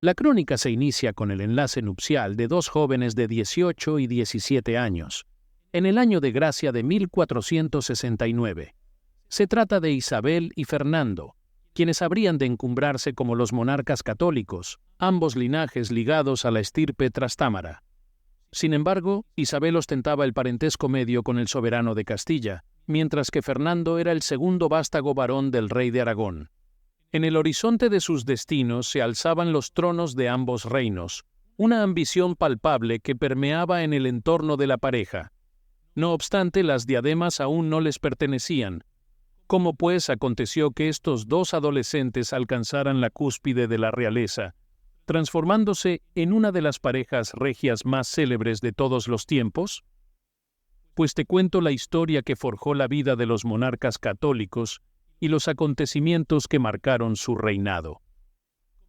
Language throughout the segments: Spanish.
La crónica se inicia con el enlace nupcial de dos jóvenes de 18 y 17 años, en el año de gracia de 1469. Se trata de Isabel y Fernando, quienes habrían de encumbrarse como los monarcas católicos, ambos linajes ligados a la estirpe trastámara. Sin embargo, Isabel ostentaba el parentesco medio con el soberano de Castilla, mientras que Fernando era el segundo vástago varón del rey de Aragón. En el horizonte de sus destinos se alzaban los tronos de ambos reinos, una ambición palpable que permeaba en el entorno de la pareja. No obstante, las diademas aún no les pertenecían. ¿Cómo pues aconteció que estos dos adolescentes alcanzaran la cúspide de la realeza, transformándose en una de las parejas regias más célebres de todos los tiempos? Pues te cuento la historia que forjó la vida de los monarcas católicos y los acontecimientos que marcaron su reinado.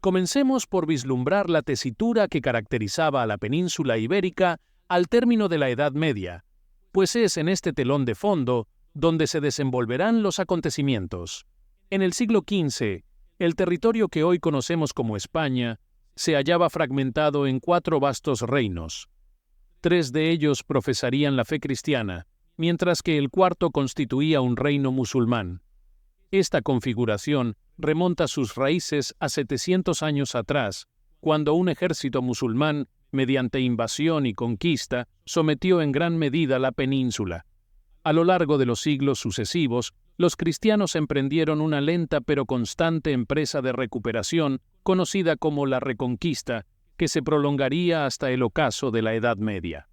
Comencemos por vislumbrar la tesitura que caracterizaba a la península ibérica al término de la Edad Media, pues es en este telón de fondo donde se desenvolverán los acontecimientos. En el siglo XV, el territorio que hoy conocemos como España se hallaba fragmentado en 4 vastos reinos. 3 de ellos profesarían la fe cristiana, mientras que el cuarto constituía un reino musulmán. Esta configuración remonta sus raíces a 700 años atrás, cuando un ejército musulmán, mediante invasión y conquista, sometió en gran medida la península. A lo largo de los siglos sucesivos, los cristianos emprendieron una lenta pero constante empresa de recuperación, conocida como la Reconquista, que se prolongaría hasta el ocaso de la Edad Media.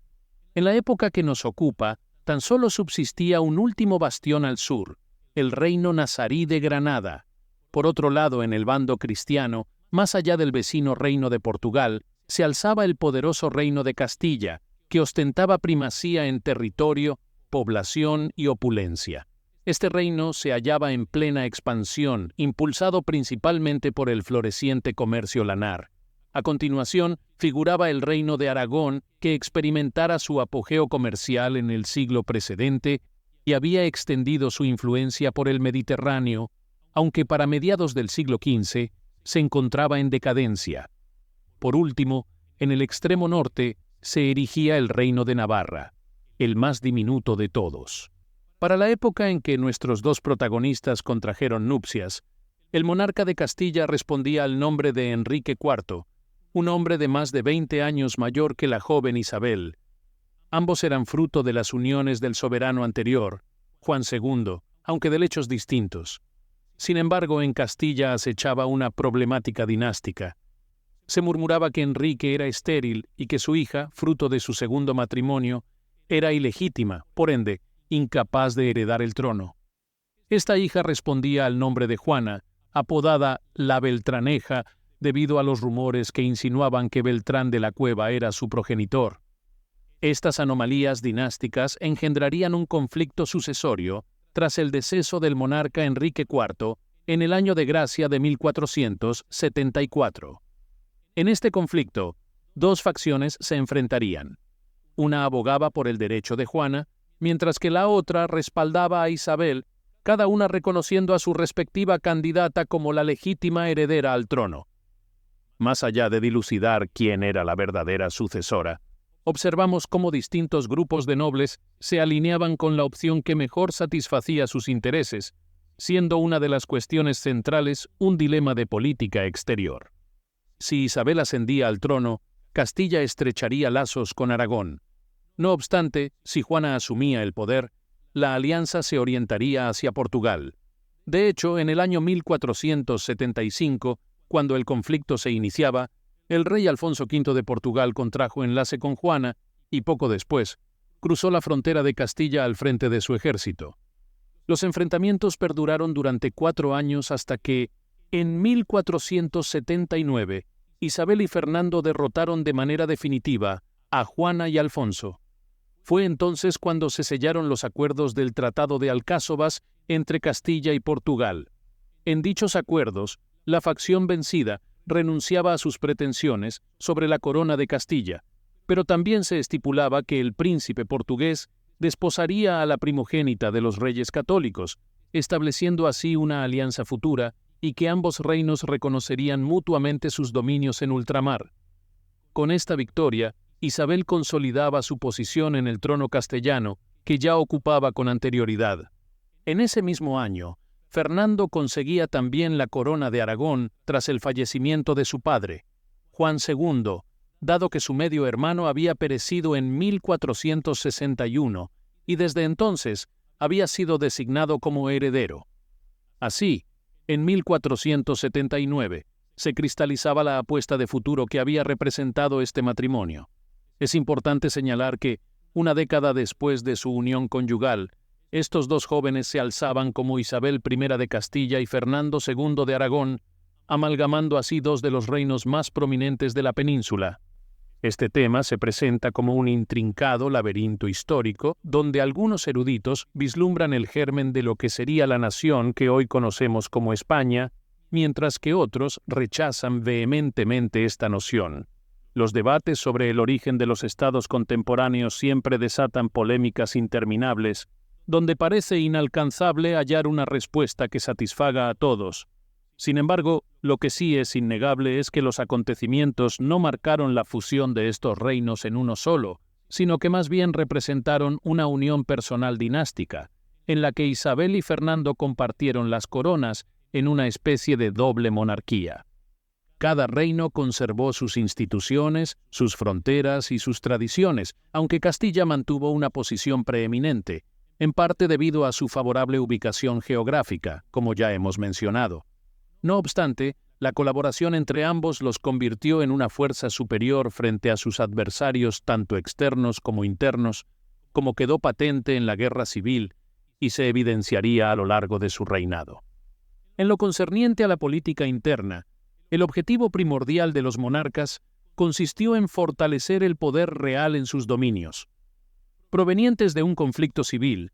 En la época que nos ocupa, tan solo subsistía un último bastión al sur, el reino nazarí de Granada. Por otro lado, en el bando cristiano, más allá del vecino reino de Portugal, se alzaba el poderoso reino de Castilla, que ostentaba primacía en territorio, población y opulencia. Este reino se hallaba en plena expansión, impulsado principalmente por el floreciente comercio lanar. A continuación, figuraba el reino de Aragón, que experimentara su apogeo comercial en el siglo precedente y había extendido su influencia por el Mediterráneo, aunque para mediados del siglo XV se encontraba en decadencia. Por último, en el extremo norte se erigía el reino de Navarra, el más diminuto de todos. Para la época en que nuestros dos protagonistas contrajeron nupcias, el monarca de Castilla respondía al nombre de Enrique IV, un hombre de más de 20 años mayor que la joven Isabel. Ambos eran fruto de las uniones del soberano anterior, Juan II, aunque de lechos distintos. Sin embargo, en Castilla acechaba una problemática dinástica. Se murmuraba que Enrique era estéril y que su hija, fruto de su segundo matrimonio, era ilegítima, por ende, incapaz de heredar el trono. Esta hija respondía al nombre de Juana, apodada la Beltraneja, debido a los rumores que insinuaban que Beltrán de la Cueva era su progenitor. Estas anomalías dinásticas engendrarían un conflicto sucesorio tras el deceso del monarca Enrique IV en el año de gracia de 1474. En este conflicto, 2 facciones se enfrentarían. Una abogaba por el derecho de Juana, mientras que la otra respaldaba a Isabel, cada una reconociendo a su respectiva candidata como la legítima heredera al trono. Más allá de dilucidar quién era la verdadera sucesora, observamos cómo distintos grupos de nobles se alineaban con la opción que mejor satisfacía sus intereses, siendo una de las cuestiones centrales un dilema de política exterior. Si Isabel ascendía al trono, Castilla estrecharía lazos con Aragón. No obstante, si Juana asumía el poder, la alianza se orientaría hacia Portugal. De hecho, en el año 1475, cuando el conflicto se iniciaba, el rey Alfonso V de Portugal contrajo enlace con Juana y poco después cruzó la frontera de Castilla al frente de su ejército. Los enfrentamientos perduraron durante 4 años hasta que, en 1479, Isabel y Fernando derrotaron de manera definitiva a Juana y Alfonso. Fue entonces cuando se sellaron los acuerdos del Tratado de Alcáçovas entre Castilla y Portugal. En dichos acuerdos, la facción vencida renunciaba a sus pretensiones sobre la corona de Castilla, pero también se estipulaba que el príncipe portugués desposaría a la primogénita de los reyes católicos, estableciendo así una alianza futura y que ambos reinos reconocerían mutuamente sus dominios en ultramar. Con esta victoria, Isabel consolidaba su posición en el trono castellano, que ya ocupaba con anterioridad. En ese mismo año, Fernando conseguía también la corona de Aragón tras el fallecimiento de su padre, Juan II, dado que su medio hermano había perecido en 1461 y desde entonces había sido designado como heredero. Así, en 1479, se cristalizaba la apuesta de futuro que había representado este matrimonio. Es importante señalar que, una década después de su unión conyugal, estos dos jóvenes se alzaban como Isabel I de Castilla y Fernando II de Aragón, amalgamando así dos de los reinos más prominentes de la península. Este tema se presenta como un intrincado laberinto histórico, donde algunos eruditos vislumbran el germen de lo que sería la nación que hoy conocemos como España, mientras que otros rechazan vehementemente esta noción. Los debates sobre el origen de los estados contemporáneos siempre desatan polémicas interminables, donde parece inalcanzable hallar una respuesta que satisfaga a todos. Sin embargo, lo que sí es innegable es que los acontecimientos no marcaron la fusión de estos reinos en uno solo, sino que más bien representaron una unión personal dinástica, en la que Isabel y Fernando compartieron las coronas en una especie de doble monarquía. Cada reino conservó sus instituciones, sus fronteras y sus tradiciones, aunque Castilla mantuvo una posición preeminente, en parte debido a su favorable ubicación geográfica, como ya hemos mencionado. No obstante, la colaboración entre ambos los convirtió en una fuerza superior frente a sus adversarios tanto externos como internos, como quedó patente en la Guerra Civil y se evidenciaría a lo largo de su reinado. En lo concerniente a la política interna, el objetivo primordial de los monarcas consistió en fortalecer el poder real en sus dominios. Provenientes de un conflicto civil,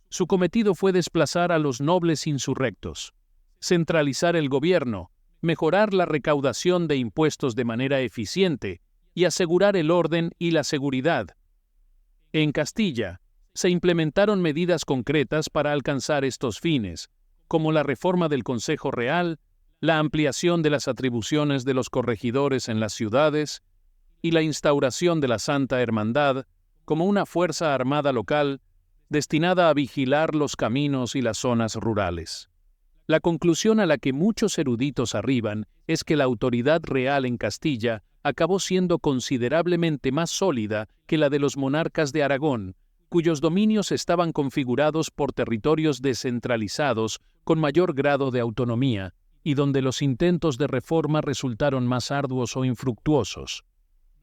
su cometido fue desplazar a los nobles insurrectos, centralizar el gobierno, mejorar la recaudación de impuestos de manera eficiente y asegurar el orden y la seguridad. En Castilla, se implementaron medidas concretas para alcanzar estos fines, como la reforma del Consejo Real, la ampliación de las atribuciones de los corregidores en las ciudades y la instauración de la Santa Hermandad como una fuerza armada local destinada a vigilar los caminos y las zonas rurales. La conclusión a la que muchos eruditos arriban es que la autoridad real en Castilla acabó siendo considerablemente más sólida que la de los monarcas de Aragón, cuyos dominios estaban configurados por territorios descentralizados con mayor grado de autonomía y donde los intentos de reforma resultaron más arduos o infructuosos.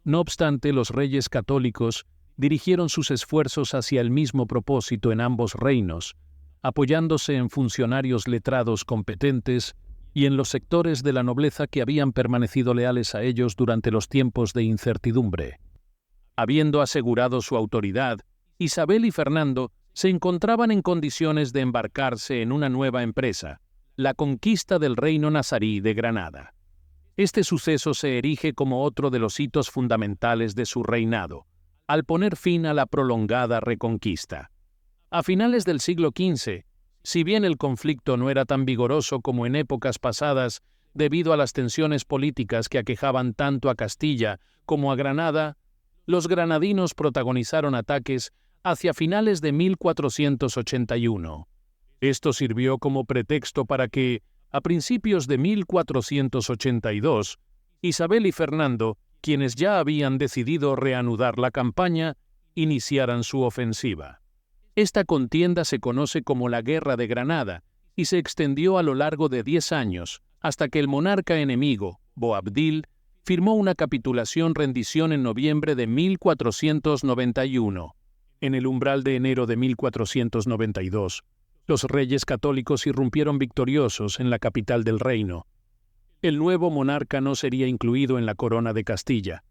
No obstante, los reyes católicos dirigieron sus esfuerzos hacia el mismo propósito en ambos reinos, apoyándose en funcionarios letrados competentes y en los sectores de la nobleza que habían permanecido leales a ellos durante los tiempos de incertidumbre. Habiendo asegurado su autoridad, Isabel y Fernando se encontraban en condiciones de embarcarse en una nueva empresa, la conquista del reino nazarí de Granada. Este suceso se erige como otro de los hitos fundamentales de su reinado, al poner fin a la prolongada reconquista. A finales del siglo XV, si bien el conflicto no era tan vigoroso como en épocas pasadas debido a las tensiones políticas que aquejaban tanto a Castilla como a Granada, los granadinos protagonizaron ataques hacia finales de 1481. Esto sirvió como pretexto para que, a principios de 1482, Isabel y Fernando, quienes ya habían decidido reanudar la campaña, iniciaran su ofensiva. Esta contienda se conoce como la Guerra de Granada y se extendió a lo largo de 10 años, hasta que el monarca enemigo, Boabdil, firmó una capitulación-rendición en noviembre de 1491. En el umbral de enero de 1492, los reyes católicos irrumpieron victoriosos en la capital del reino. El nuevo monarca no sería incluido en la corona de Castilla.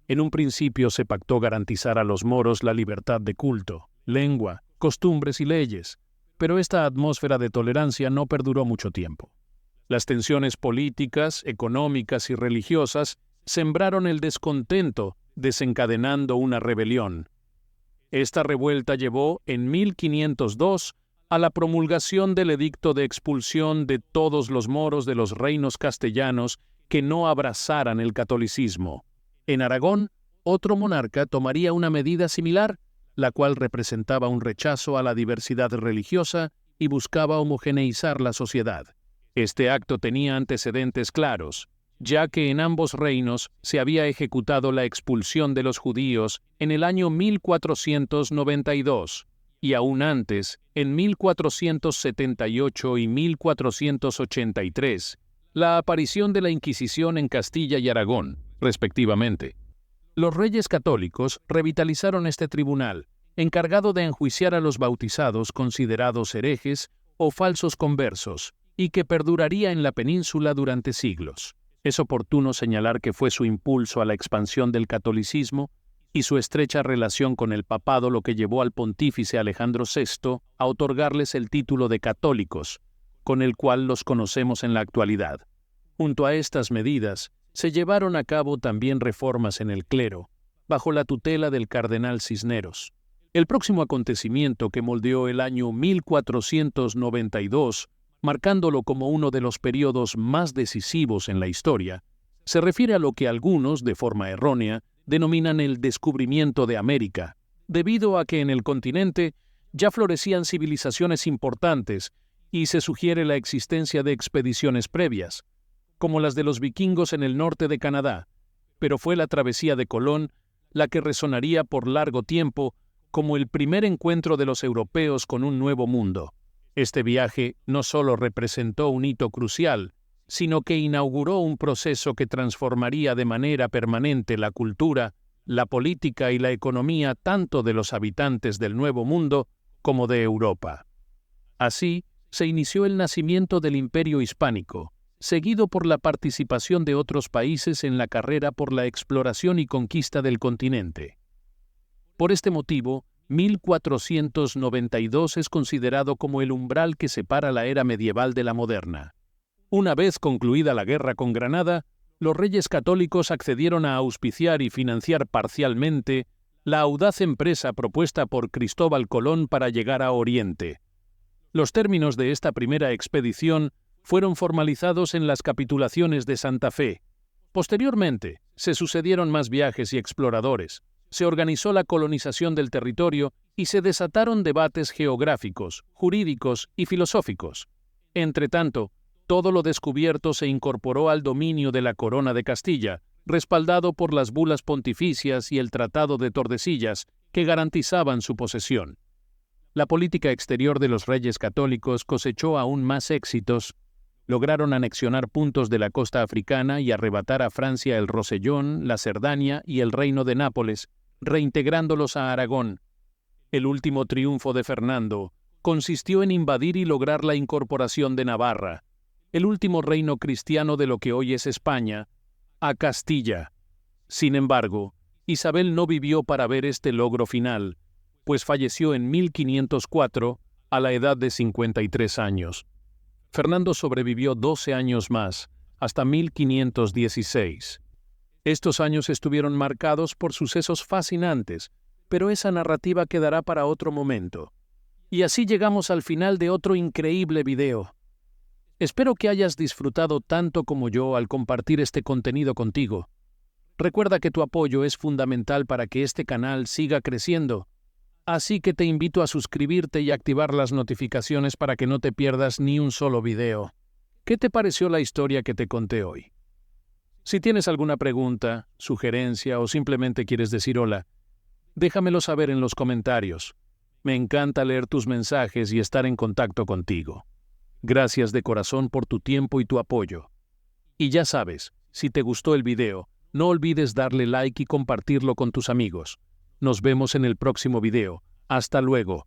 En un principio se pactó garantizar a los moros la libertad de culto, lengua, costumbres y leyes, pero esta atmósfera de tolerancia no perduró mucho tiempo. Las tensiones políticas, económicas y religiosas sembraron el descontento, desencadenando una rebelión. Esta revuelta llevó, en 1502, a la promulgación del edicto de expulsión de todos los moros de los reinos castellanos que no abrazaran el catolicismo. En Aragón, otro monarca tomaría una medida similar, la cual representaba un rechazo a la diversidad religiosa y buscaba homogeneizar la sociedad. Este acto tenía antecedentes claros, ya que en ambos reinos se había ejecutado la expulsión de los judíos en el año 1492, y aún antes, en 1478 y 1483, la aparición de la Inquisición en Castilla y Aragón, respectivamente. Los reyes católicos revitalizaron este tribunal, encargado de enjuiciar a los bautizados considerados herejes o falsos conversos, y que perduraría en la península durante siglos. Es oportuno señalar que fue su impulso a la expansión del catolicismo y su estrecha relación con el papado lo que llevó al pontífice Alejandro VI a otorgarles el título de católicos, con el cual los conocemos en la actualidad. Junto a estas medidas, se llevaron a cabo también reformas en el clero, bajo la tutela del cardenal Cisneros. El próximo acontecimiento que moldeó el año 1492, marcándolo como uno de los periodos más decisivos en la historia, se refiere a lo que algunos, de forma errónea, denominan el descubrimiento de América, debido a que en el continente ya florecían civilizaciones importantes y se sugiere la existencia de expediciones previas, como las de los vikingos en el norte de Canadá, pero fue la travesía de Colón la que resonaría por largo tiempo como el primer encuentro de los europeos con un nuevo mundo. Este viaje no solo representó un hito crucial, sino que inauguró un proceso que transformaría de manera permanente la cultura, la política y la economía tanto de los habitantes del Nuevo Mundo como de Europa. Así, se inició el nacimiento del Imperio Hispánico, seguido por la participación de otros países en la carrera por la exploración y conquista del continente. Por este motivo, 1492 es considerado como el umbral que separa la era medieval de la moderna. Una vez concluida la guerra con Granada, los reyes católicos accedieron a auspiciar y financiar parcialmente la audaz empresa propuesta por Cristóbal Colón para llegar a Oriente. Los términos de esta primera expedición fueron formalizados en las capitulaciones de Santa Fe. Posteriormente, se sucedieron más viajes y exploradores, se organizó la colonización del territorio y se desataron debates geográficos, jurídicos y filosóficos. Entretanto, todo lo descubierto se incorporó al dominio de la Corona de Castilla, respaldado por las bulas pontificias y el Tratado de Tordesillas, que garantizaban su posesión. La política exterior de los reyes católicos cosechó aún más éxitos. Lograron anexionar puntos de la costa africana y arrebatar a Francia el Rosellón, la Cerdaña y el Reino de Nápoles, reintegrándolos a Aragón. El último triunfo de Fernando consistió en invadir y lograr la incorporación de Navarra, el último reino cristiano de lo que hoy es España, a Castilla. Sin embargo, Isabel no vivió para ver este logro final, pues falleció en 1504 a la edad de 53 años. Fernando sobrevivió 12 años más, hasta 1516. Estos años estuvieron marcados por sucesos fascinantes, pero esa narrativa quedará para otro momento. Y así llegamos al final de otro increíble video. Espero que hayas disfrutado tanto como yo al compartir este contenido contigo. Recuerda que tu apoyo es fundamental para que este canal siga creciendo, así que te invito a suscribirte y activar las notificaciones para que no te pierdas ni un solo video. ¿Qué te pareció la historia que te conté hoy? Si tienes alguna pregunta, sugerencia o simplemente quieres decir hola, déjamelo saber en los comentarios. Me encanta leer tus mensajes y estar en contacto contigo. Gracias de corazón por tu tiempo y tu apoyo. Y ya sabes, si te gustó el video, no olvides darle like y compartirlo con tus amigos. Nos vemos en el próximo video. Hasta luego.